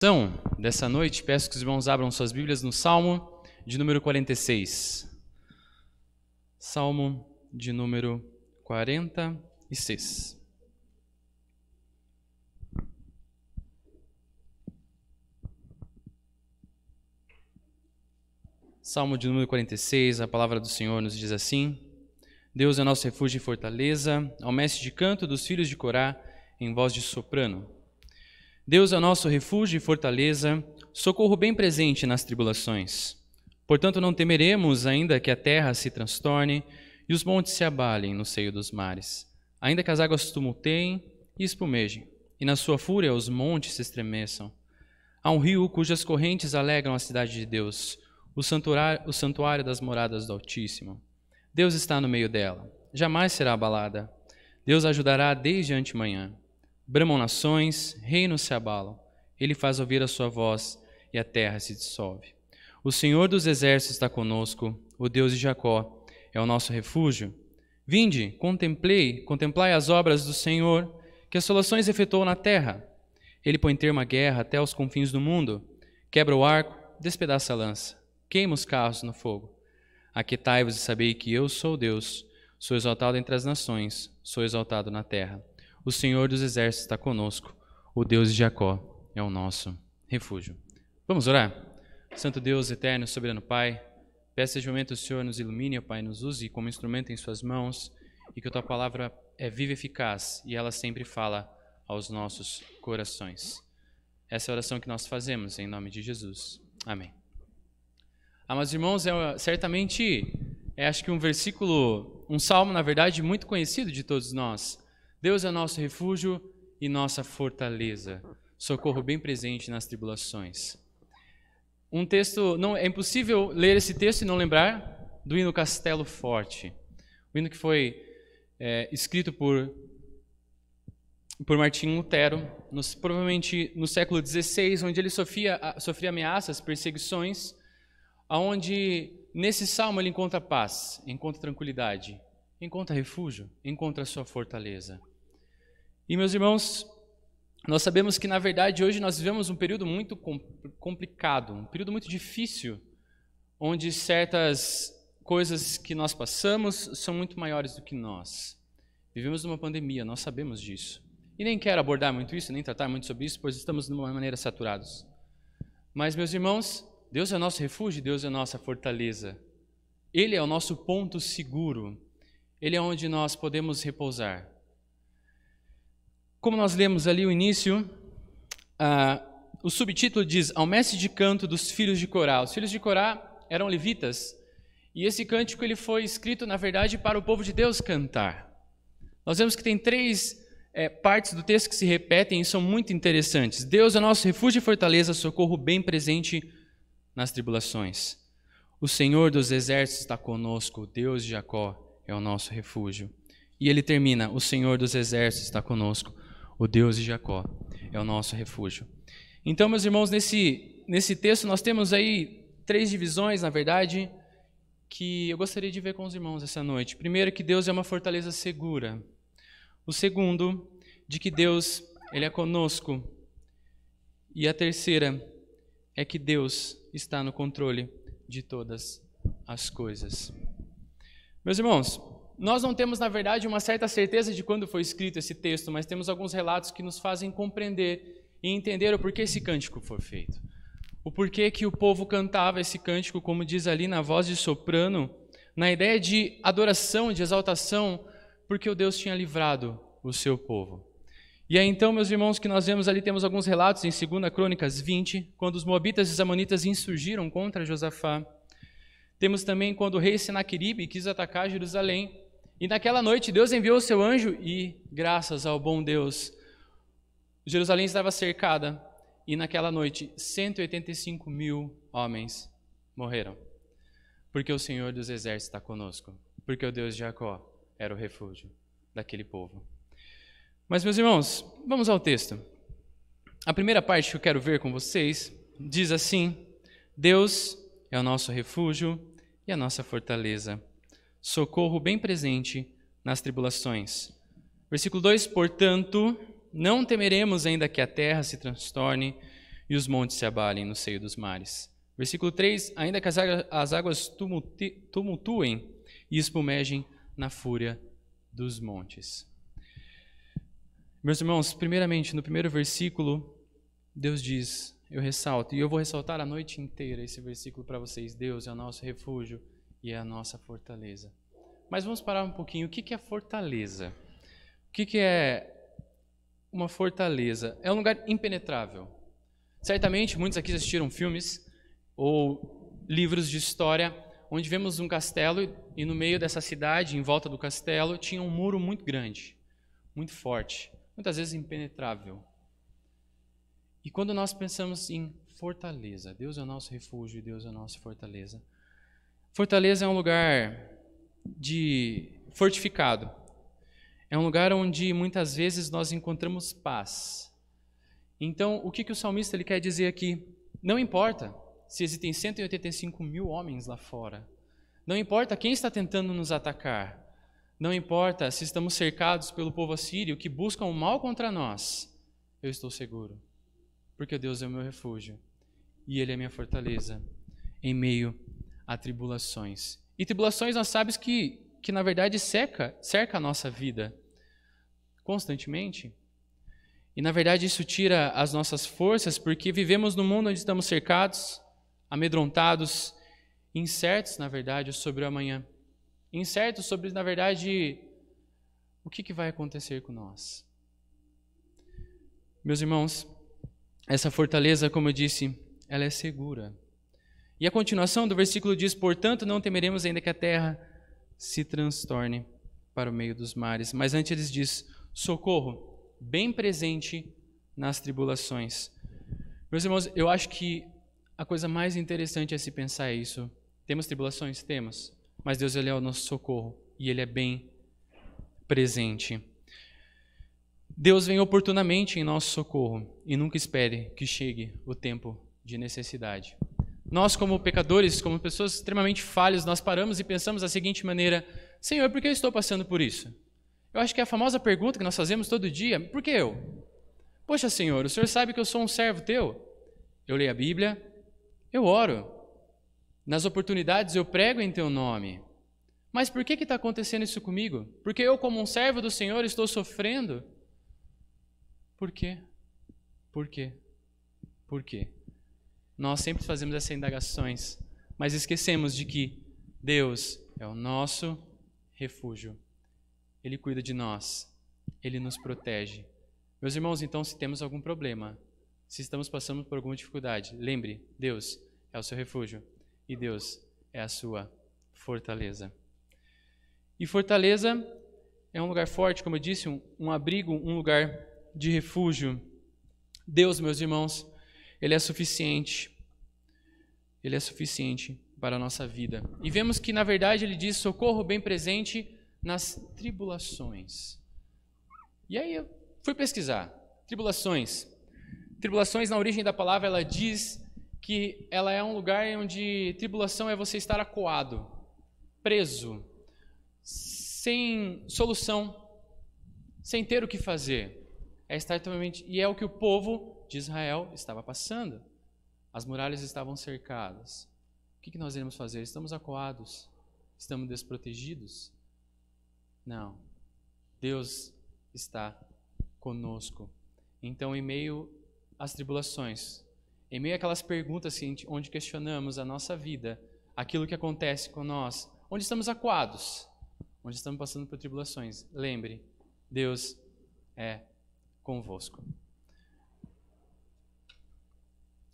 Meditação dessa noite, peço que os irmãos abram suas Bíblias no Salmo de número 46. Salmo de número 46. Salmo de número 46, a palavra do Senhor nos diz assim: Deus é nosso refúgio e fortaleza, ao mestre de canto dos filhos de Corá, em voz de soprano. Deus é nosso refúgio e fortaleza, socorro bem presente nas tribulações. Portanto, não temeremos, ainda que a terra se transtorne e os montes se abalem no seio dos mares, ainda que as águas tumulteiem e espumejem, e na sua fúria os montes se estremeçam. Há um rio cujas correntes alegram a cidade de Deus, o santuário das moradas do Altíssimo. Deus está no meio dela, jamais será abalada. Deus ajudará desde antemanhã. Bramam nações, reinos se abalam. Ele faz ouvir a sua voz e a terra se dissolve. O Senhor dos exércitos está conosco, o Deus de Jacó é o nosso refúgio. Vinde, contemplai as obras do Senhor, que assolações efetuou na terra. Ele põe termo à guerra até os confins do mundo, quebra o arco, despedaça a lança, queima os carros no fogo. Aquietai-vos e sabei que eu sou Deus, sou exaltado entre as nações, sou exaltado na terra. O Senhor dos exércitos está conosco, o Deus de Jacó é o nosso refúgio. Vamos orar? Santo Deus, eterno, soberano Pai, peço neste momento o Senhor nos ilumine, ó Pai, nos use como instrumento em suas mãos, e que a tua palavra é viva e eficaz, e ela sempre fala aos nossos corações. Essa é a oração que nós fazemos, em nome de Jesus. Amém. Amados irmãos, certamente acho que um salmo, na verdade, muito conhecido de todos nós. Deus é nosso refúgio e nossa fortaleza, socorro bem presente nas tribulações. Um texto, é impossível ler esse texto e não lembrar do hino Castelo Forte, o hino que foi escrito por Martinho Lutero, provavelmente no século XVI, onde ele sofria ameaças, perseguições, onde nesse salmo ele encontra paz, encontra tranquilidade, encontra refúgio, encontra a sua fortaleza. E, meus irmãos, nós sabemos que, na verdade, hoje nós vivemos um período muito complicado, um período muito difícil, onde certas coisas que nós passamos são muito maiores do que nós. Vivemos numa pandemia, nós sabemos disso. E nem quero abordar muito isso, nem tratar muito sobre isso, pois estamos de uma maneira saturados. Mas, meus irmãos, Deus é nosso refúgio, Deus é nossa fortaleza. Ele é o nosso ponto seguro. Ele é onde nós podemos repousar. Como nós lemos ali o início, o subtítulo diz: Ao mestre de canto dos filhos de Corá. Os filhos de Corá eram levitas, e esse cântico ele foi escrito, na verdade, para o povo de Deus cantar. Nós vemos que tem três partes do texto que se repetem e são muito interessantes. Deus é nosso refúgio e fortaleza, socorro bem presente nas tribulações. O Senhor dos exércitos está conosco, o Deus de Jacó é o nosso refúgio. E ele termina: o Senhor dos exércitos está conosco, o Deus de Jacó é o nosso refúgio. Então, meus irmãos, nesse texto nós temos aí três divisões, na verdade, que eu gostaria de ver com os irmãos essa noite. Primeiro, que Deus é uma fortaleza segura. O segundo, de que Deus ele é conosco. E a terceira é que Deus está no controle de todas as coisas. Meus irmãos, nós não temos, na verdade, uma certa certeza de quando foi escrito esse texto, mas temos alguns relatos que nos fazem compreender e entender o porquê esse cântico foi feito. O porquê que o povo cantava esse cântico, como diz ali, na voz de soprano, na ideia de adoração, de exaltação, porque o Deus tinha livrado o seu povo. E aí então, meus irmãos, que nós vemos ali, temos alguns relatos em 2 Crônicas 20, quando os moabitas e os amonitas insurgiram contra Josafá. Temos também quando o rei Senaqueribe quis atacar Jerusalém. E naquela noite Deus enviou o seu anjo e, graças ao bom Deus, Jerusalém estava cercada. E naquela noite 185.000 homens morreram. Porque o Senhor dos exércitos está conosco. Porque o Deus de Jacó era o refúgio daquele povo. Mas, meus irmãos, vamos ao texto. A primeira parte que eu quero ver com vocês diz assim: Deus é o nosso refúgio e a nossa fortaleza, socorro bem presente nas tribulações. Versículo 2: Portanto, não temeremos ainda que a terra se transtorne e os montes se abalem no seio dos mares. Versículo 3, ainda que as águas tumultuem e espumejem na fúria dos montes. Meus irmãos, primeiramente, no primeiro versículo, Deus diz, eu ressalto, e eu vou ressaltar a noite inteira esse versículo para vocês, Deus é o nosso refúgio e é a nossa fortaleza. Mas vamos parar um pouquinho, o que é fortaleza? O que é uma fortaleza? É um lugar impenetrável. Certamente, muitos aqui assistiram filmes ou livros de história, onde vemos um castelo e no meio dessa cidade, em volta do castelo, tinha um muro muito grande, muito forte, muitas vezes impenetrável. E quando nós pensamos em fortaleza, Deus é o nosso refúgio e Deus é a nossa fortaleza. Fortaleza é um lugar fortificado. É um lugar onde muitas vezes nós encontramos paz. Então, o que o salmista ele quer dizer aqui? Não importa se existem 185 mil homens lá fora. Não importa quem está tentando nos atacar. Não importa se estamos cercados pelo povo assírio que buscam o mal contra nós. Eu estou seguro, porque Deus é o meu refúgio e Ele é a minha fortaleza em meio a tribulações. E tribulações nós sabemos que na verdade cerca a nossa vida constantemente. E na verdade isso tira as nossas forças, porque vivemos num mundo onde estamos cercados, amedrontados, incertos, na verdade, sobre o amanhã. Incertos sobre, na verdade, o que vai acontecer com nós. Meus irmãos, essa fortaleza, como eu disse, ela é segura. E a continuação do versículo diz, portanto, não temeremos ainda que a terra se transtorne para o meio dos mares. Mas antes ele diz, socorro, bem presente nas tribulações. Meus irmãos, eu acho que a coisa mais interessante é se pensar isso. Temos tribulações? Temos. Mas Deus ele é o nosso socorro e Ele é bem presente. Deus vem oportunamente em nosso socorro e nunca espere que chegue o tempo de necessidade. Nós, como pecadores, como pessoas extremamente falhas, nós paramos e pensamos da seguinte maneira, Senhor, por que eu estou passando por isso? Eu acho que é a famosa pergunta que nós fazemos todo dia, por que eu? Poxa, Senhor, o Senhor sabe que eu sou um servo teu? Eu leio a Bíblia, eu oro. Nas oportunidades eu prego em teu nome. Mas por que está acontecendo isso comigo? Porque eu, como um servo do Senhor, estou sofrendo? Por quê? Por quê? Por quê? Nós sempre fazemos essas indagações, mas esquecemos de que Deus é o nosso refúgio. Ele cuida de nós, Ele nos protege. Meus irmãos, então, se temos algum problema, se estamos passando por alguma dificuldade, lembre, Deus é o seu refúgio e Deus é a sua fortaleza. E fortaleza é um lugar forte, como eu disse, um abrigo, um lugar de refúgio. Deus, meus irmãos, Ele é suficiente. Ele é suficiente para a nossa vida. E vemos que, na verdade, Ele diz socorro bem presente nas tribulações. E aí eu fui pesquisar. Tribulações. Tribulações, na origem da palavra, ela diz que ela é um lugar onde tribulação é você estar acuado, preso, sem solução, sem ter o que fazer. É estar totalmente... E é o que o povo de Israel estava passando. As muralhas estavam cercadas. O que nós iremos fazer? Estamos acuados? Estamos desprotegidos? Não. Deus está conosco. Então, em meio às tribulações, em meio àquelas perguntas onde questionamos a nossa vida, aquilo que acontece com nós, onde estamos acuados, onde estamos passando por tribulações, lembre, Deus é convosco.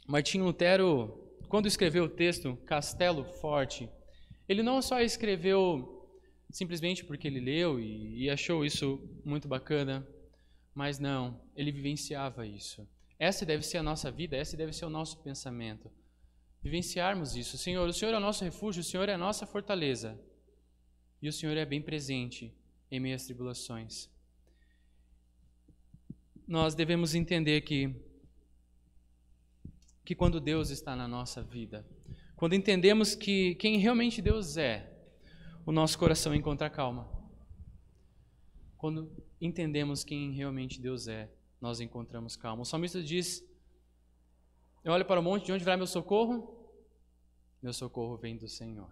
Martinho Lutero, quando escreveu o texto Castelo Forte, ele não só escreveu simplesmente porque ele leu e achou isso muito bacana, mas não, ele vivenciava isso. Essa deve ser a nossa vida, esse deve ser o nosso pensamento. Vivenciarmos isso. Senhor, o Senhor é o nosso refúgio, o Senhor é a nossa fortaleza. E o Senhor é bem presente em meio às tribulações. Nós devemos entender que quando Deus está na nossa vida, quando entendemos que quem realmente Deus é, o nosso coração encontra calma. Quando entendemos quem realmente Deus é, nós encontramos calma. O salmista diz Eu olho para o monte, de onde virá meu socorro? Meu socorro vem do Senhor.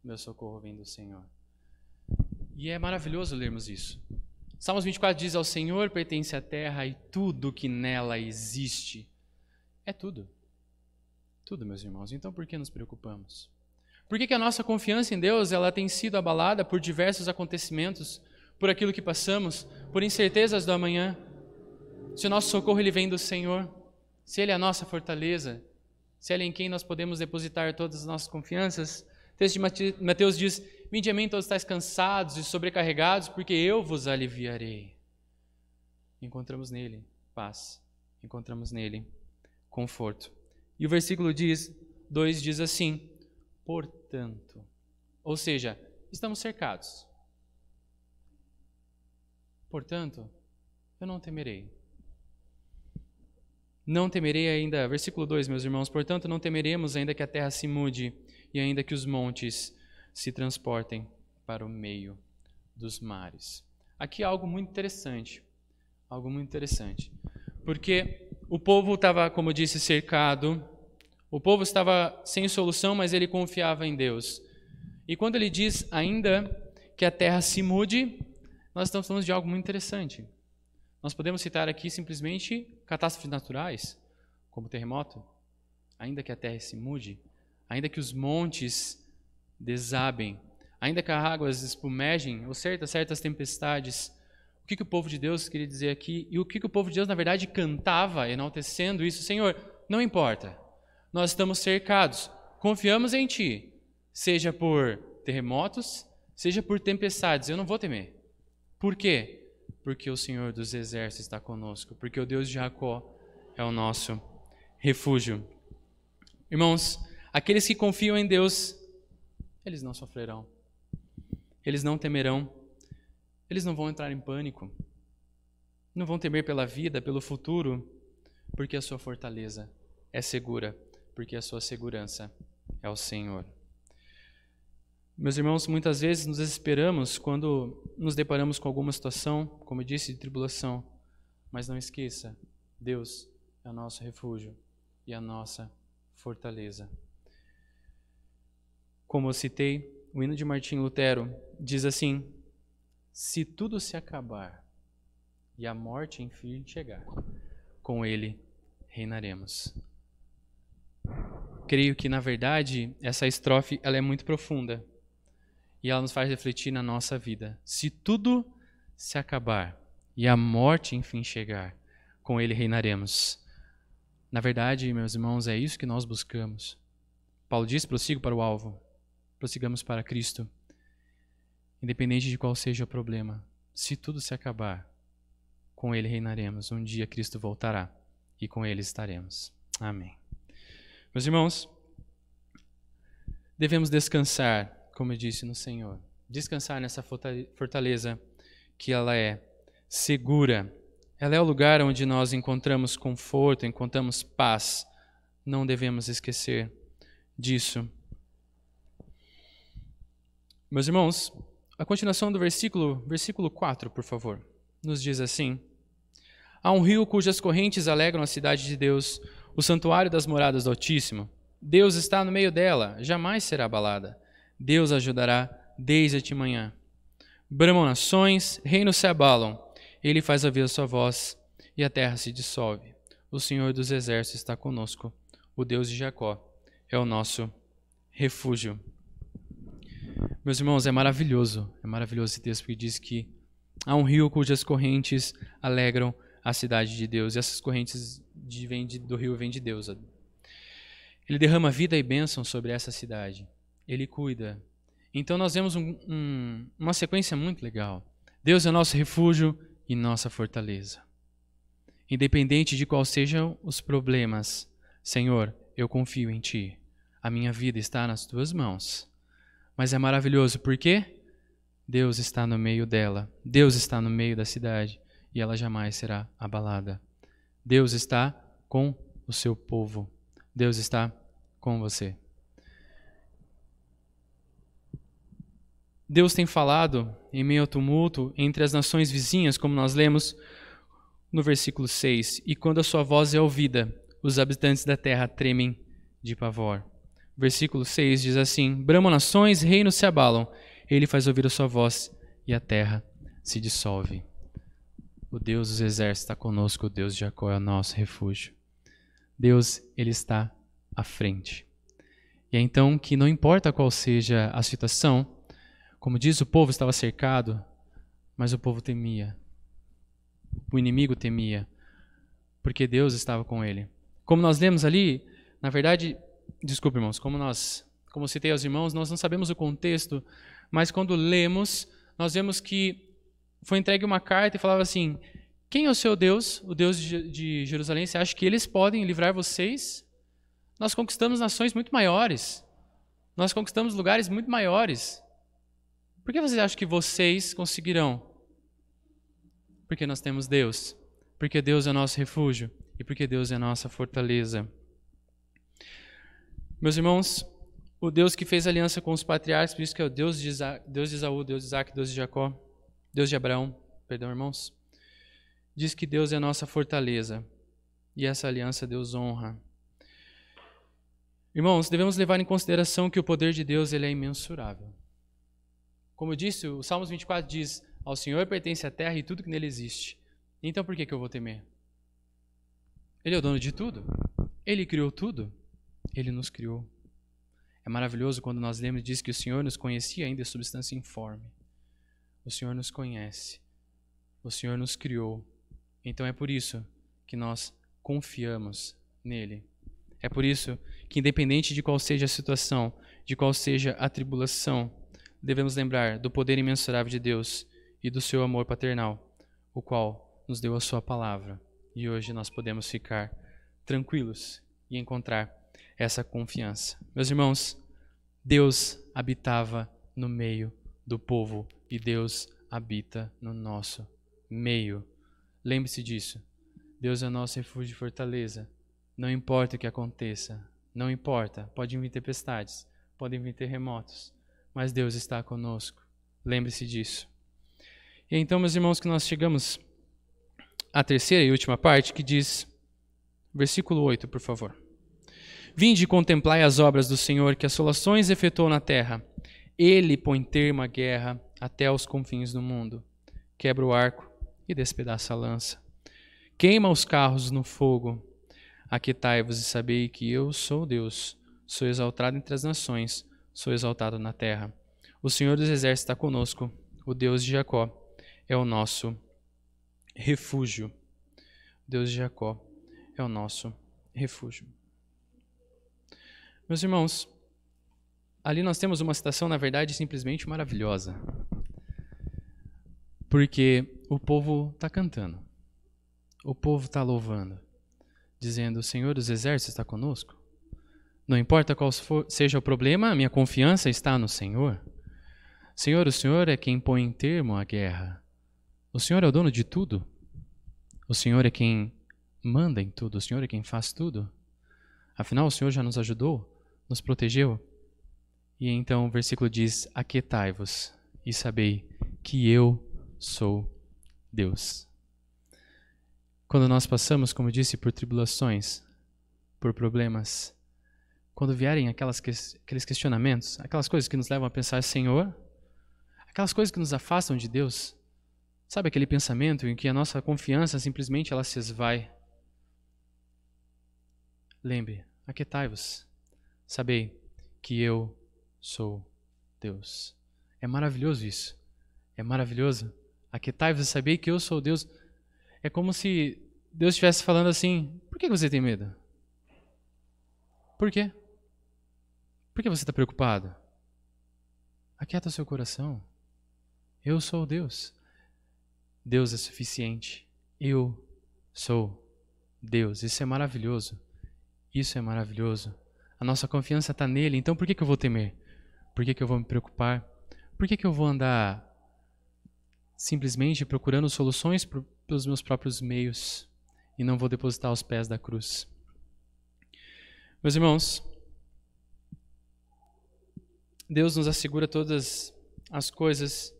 Meu socorro vem do Senhor. E é maravilhoso lermos isso. Salmos 24 diz: ao Senhor pertence a terra e tudo que nela existe. É tudo. Tudo, meus irmãos. Então por que nos preocupamos? Por que a nossa confiança em Deus ela tem sido abalada por diversos acontecimentos, por aquilo que passamos, por incertezas do amanhã? Se o nosso socorro ele vem do Senhor, se Ele é a nossa fortaleza, se Ele é em quem nós podemos depositar todas as nossas confianças. O texto de Mateus diz: vinde a mim todos estáis cansados e sobrecarregados, porque eu vos aliviarei. Encontramos nele paz, encontramos nele conforto. E o versículo 2 diz assim: portanto, ou seja, estamos cercados. Portanto, eu não temerei. Não temerei ainda, versículo 2, meus irmãos, portanto não temeremos ainda que a terra se mude e ainda que os montes se transportem para o meio dos mares. Aqui há algo muito interessante, porque o povo estava, como eu disse, cercado, o povo estava sem solução, mas ele confiava em Deus. E quando ele diz ainda que a terra se mude, nós estamos falando de algo muito interessante. Nós podemos citar aqui simplesmente catástrofes naturais, como terremoto, ainda que a terra se mude, ainda que os montes desabem, ainda que as águas espumejem, ou certas tempestades. O que o povo de Deus queria dizer aqui? E o que o povo de Deus, na verdade, cantava, enaltecendo isso? Senhor, não importa, nós estamos cercados, confiamos em Ti, seja por terremotos, seja por tempestades, eu não vou temer. Por quê? Porque o Senhor dos Exércitos está conosco, porque o Deus de Jacó é o nosso refúgio. Irmãos, aqueles que confiam em Deus, eles não sofrerão, eles não temerão, eles não vão entrar em pânico, não vão temer pela vida, pelo futuro, porque a sua fortaleza é segura, porque a sua segurança é o Senhor. Meus irmãos, muitas vezes nos desesperamos quando nos deparamos com alguma situação, como eu disse, de tribulação. Mas não esqueça, Deus é o nosso refúgio e a nossa fortaleza. Como eu citei, o hino de Martinho Lutero diz assim: se tudo se acabar e a morte enfim chegar, com Ele reinaremos. Creio que, na verdade, essa estrofe ela é muito profunda. E ela nos faz refletir na nossa vida. Se tudo se acabar e a morte enfim chegar, com Ele reinaremos. Na verdade, meus irmãos, é isso que nós buscamos. Paulo diz: prossigo para o alvo, prossigamos para Cristo. Independente de qual seja o problema, se tudo se acabar, com Ele reinaremos. Um dia Cristo voltará e com Ele estaremos. Amém. Meus irmãos, devemos descansar, como eu disse, no Senhor. Descansar nessa fortaleza que ela é segura. Ela é o lugar onde nós encontramos conforto, encontramos paz. Não devemos esquecer disso. Meus irmãos, a continuação do versículo 4, por favor, nos diz assim: há um rio cujas correntes alegram a cidade de Deus, o santuário das moradas do Altíssimo. Deus está no meio dela, jamais será abalada. Deus ajudará desde a manhã. Bramam nações, reinos se abalam. Ele faz ouvir a sua voz e a terra se dissolve. O Senhor dos Exércitos está conosco. O Deus de Jacó é o nosso refúgio. Meus irmãos, é maravilhoso esse texto, porque diz que há um rio cujas correntes alegram a cidade de Deus. E essas correntes do rio vêm de Deus. Ele derrama vida e bênção sobre essa cidade. Ele cuida. Então nós vemos uma sequência muito legal. Deus é nosso refúgio e nossa fortaleza. Independente de quais sejam os problemas, Senhor, eu confio em Ti. A minha vida está nas Tuas mãos. Mas é maravilhoso, porque Deus está no meio dela. Deus está no meio da cidade e ela jamais será abalada. Deus está com o seu povo. Deus está com você. Deus tem falado em meio ao tumulto entre as nações vizinhas, como nós lemos no versículo 6. E quando a sua voz é ouvida, os habitantes da terra tremem de pavor. Versículo 6 diz assim: Bramam nações, reinos se abalam. Ele faz ouvir a sua voz e a terra se dissolve. O Deus dos exércitos está conosco, o Deus de Jacó é o nosso refúgio. Deus, Ele está à frente. E é então que não importa qual seja a situação, como diz, o povo estava cercado, mas o povo temia. O inimigo temia, porque Deus estava com ele. Como nós lemos ali, na verdade, desculpe, irmãos, como eu citei aos irmãos, nós não sabemos o contexto, mas quando lemos, nós vemos que foi entregue uma carta e falava assim: quem é o seu Deus, o Deus de Jerusalém? Você acha que eles podem livrar vocês? Nós conquistamos nações muito maiores. Nós conquistamos lugares muito maiores. Por que vocês acham que vocês conseguirão? Porque nós temos Deus. Porque Deus é o nosso refúgio. E porque Deus é a nossa fortaleza. Meus irmãos, o Deus que fez aliança com os patriarcas, por isso que é o Deus de Esaú, Deus de Isaac, Deus de Jacó, Deus de Abraão, perdão, irmãos, diz que Deus é a nossa fortaleza. E essa aliança Deus honra. Irmãos, devemos levar em consideração que o poder de Deus ele é imensurável. Como eu disse, o Salmos 24 diz: ao Senhor pertence a terra e tudo que nele existe. Então por que eu vou temer? Ele é o dono de tudo. Ele criou tudo. Ele nos criou. É maravilhoso quando nós lemos e diz que o Senhor nos conhecia ainda em substância informe. O Senhor nos conhece. O Senhor nos criou. Então é por isso que nós confiamos nele. É por isso que, independente de qual seja a situação, de qual seja a tribulação, devemos lembrar do poder imensurável de Deus e do seu amor paternal, o qual nos deu a sua palavra. E hoje nós podemos ficar tranquilos e encontrar essa confiança. Meus irmãos, Deus habitava no meio do povo e Deus habita no nosso meio. Lembre-se disso. Deus é o nosso refúgio e fortaleza. Não importa o que aconteça, não importa, podem vir tempestades, podem vir terremotos, mas Deus está conosco. Lembre-se disso. E então, meus irmãos, que nós chegamos à terceira e última parte, que diz, versículo 8, por favor. Vinde e contemplai as obras do Senhor, que assolações efetuou na terra. Ele põe termo à guerra até aos confins do mundo. Quebra o arco e despedaça a lança. Queima os carros no fogo. Aquietai-vos e sabei que eu sou Deus. Sou exaltado entre as nações, sou exaltado na terra. O Senhor dos exércitos está conosco. O Deus de Jacó é o nosso refúgio. Deus de Jacó é o nosso refúgio. Meus irmãos, ali nós temos uma citação, na verdade, simplesmente maravilhosa. Porque o povo está cantando. O povo está louvando. Dizendo, o Senhor dos exércitos está conosco. Não importa qual seja o problema, a minha confiança está no Senhor. Senhor, o Senhor é quem põe em termo a guerra. O Senhor é o dono de tudo. O Senhor é quem manda em tudo. O Senhor é quem faz tudo. Afinal, o Senhor já nos ajudou, nos protegeu. E então o versículo diz, aquietai-vos e sabei que eu sou Deus. Quando nós passamos, como eu disse, por tribulações, por problemas, quando vierem aqueles questionamentos, aquelas coisas que nos levam a pensar, Senhor, aquelas coisas que nos afastam de Deus, sabe aquele pensamento em que a nossa confiança simplesmente ela se esvai? Lembre, aquietai-vos, sabei que eu sou Deus. É maravilhoso isso, é maravilhoso. Aquietai-vos e sabei que eu sou Deus. É como se Deus estivesse falando assim, por que você tem medo? Por quê? Por que você está preocupado? Aquieta o seu coração. Eu sou Deus. Deus é suficiente. Eu sou Deus. Isso é maravilhoso. Isso é maravilhoso. A nossa confiança está nele. Então por que eu vou temer? Por que eu vou me preocupar? Por que eu vou andar simplesmente procurando soluções pelos meus próprios meios e não vou depositar aos pés da cruz? Meus irmãos, Deus nos assegura todas as coisas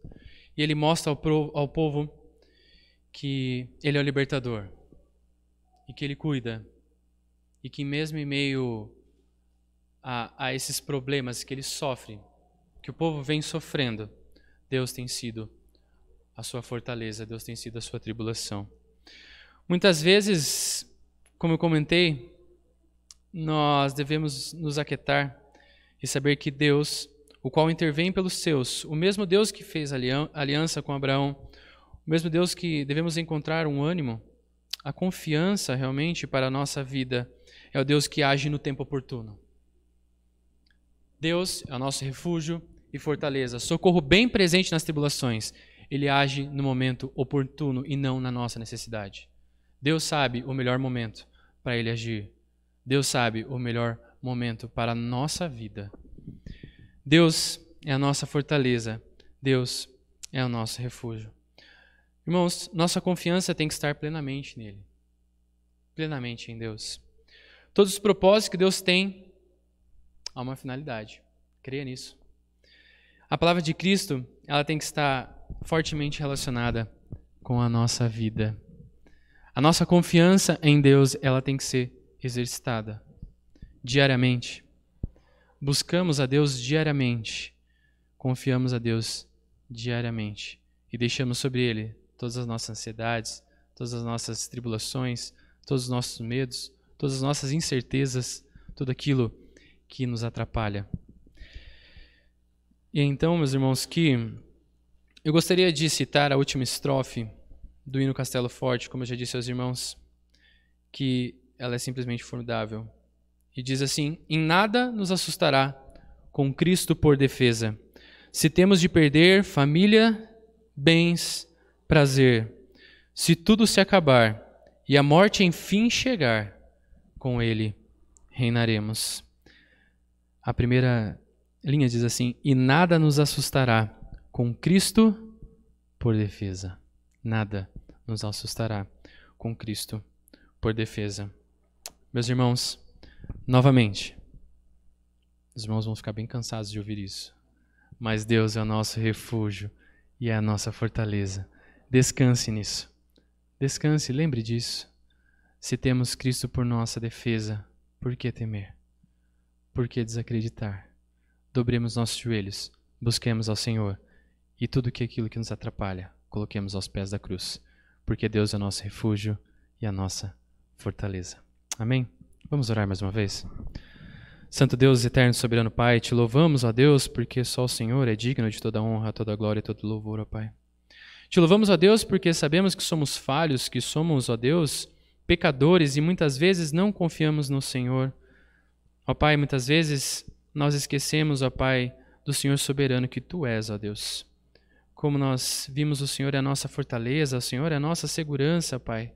e Ele mostra ao povo que Ele é o libertador e que Ele cuida e que mesmo em meio a esses problemas que ele sofre, que o povo vem sofrendo, Deus tem sido a sua fortaleza, Deus tem sido a sua tribulação. Muitas vezes, como eu comentei, nós devemos nos aquietar e saber que Deus, o qual intervém pelos seus, o mesmo Deus que fez aliança com Abraão, o mesmo Deus que devemos encontrar um ânimo, a confiança realmente para a nossa vida, é o Deus que age no tempo oportuno. Deus é o nosso refúgio e fortaleza, socorro bem presente nas tribulações. Ele age no momento oportuno e não na nossa necessidade. Deus sabe o melhor momento para Ele agir. Deus sabe o melhor momento para a nossa vida. Deus é a nossa fortaleza. Deus é o nosso refúgio. Irmãos, nossa confiança tem que estar plenamente nele. Plenamente em Deus. Todos os propósitos que Deus tem, há uma finalidade. Creia nisso. A palavra de Cristo, ela tem que estar fortemente relacionada com a nossa vida. A nossa confiança em Deus, ela tem que ser exercitada diariamente. Buscamos a Deus diariamente. Confiamos a Deus diariamente. E deixamos sobre Ele todas as nossas ansiedades, todas as nossas tribulações, todos os nossos medos, todas as nossas incertezas, tudo aquilo que nos atrapalha. E então, meus irmãos, que eu gostaria de citar a última estrofe do hino Castelo Forte, como eu já disse aos irmãos, que ela é simplesmente formidável. E diz assim: em nada nos assustará, com Cristo por defesa. Se temos de perder família, bens, prazer, se tudo se acabar e a morte enfim chegar, com Ele reinaremos. A primeira linha diz assim: e nada nos assustará, com Cristo por defesa. Nada nos assustará, com Cristo por defesa. Meus irmãos, novamente, os irmãos vão ficar bem cansados de ouvir isso, mas Deus é o nosso refúgio e é a nossa fortaleza. Descanse nisso. Descanse, lembre disso. Se temos Cristo por nossa defesa, por que temer? Por que desacreditar? Dobremos nossos joelhos, busquemos ao Senhor e tudo aquilo que nos atrapalha, coloquemos aos pés da cruz, porque Deus é o nosso refúgio e a nossa fortaleza. Amém? Vamos orar mais uma vez? Santo Deus, eterno, soberano Pai, te louvamos, ó Deus, porque só o Senhor é digno de toda honra, toda glória e todo louvor, ó Pai. Te louvamos, ó Deus, porque sabemos que somos falhos, que somos, ó Deus, pecadores e muitas vezes não confiamos no Senhor. Ó Pai, muitas vezes nós esquecemos, ó Pai, do Senhor soberano que Tu és, ó Deus. Como nós vimos, o Senhor é a nossa fortaleza, o Senhor é a nossa segurança, Pai.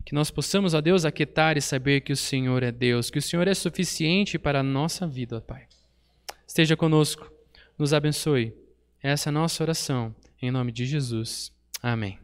Que nós possamos, ó Deus, aquietar e saber que o Senhor é Deus, que o Senhor é suficiente para a nossa vida, ó Pai. Esteja conosco, nos abençoe. Essa é a nossa oração, em nome de Jesus. Amém.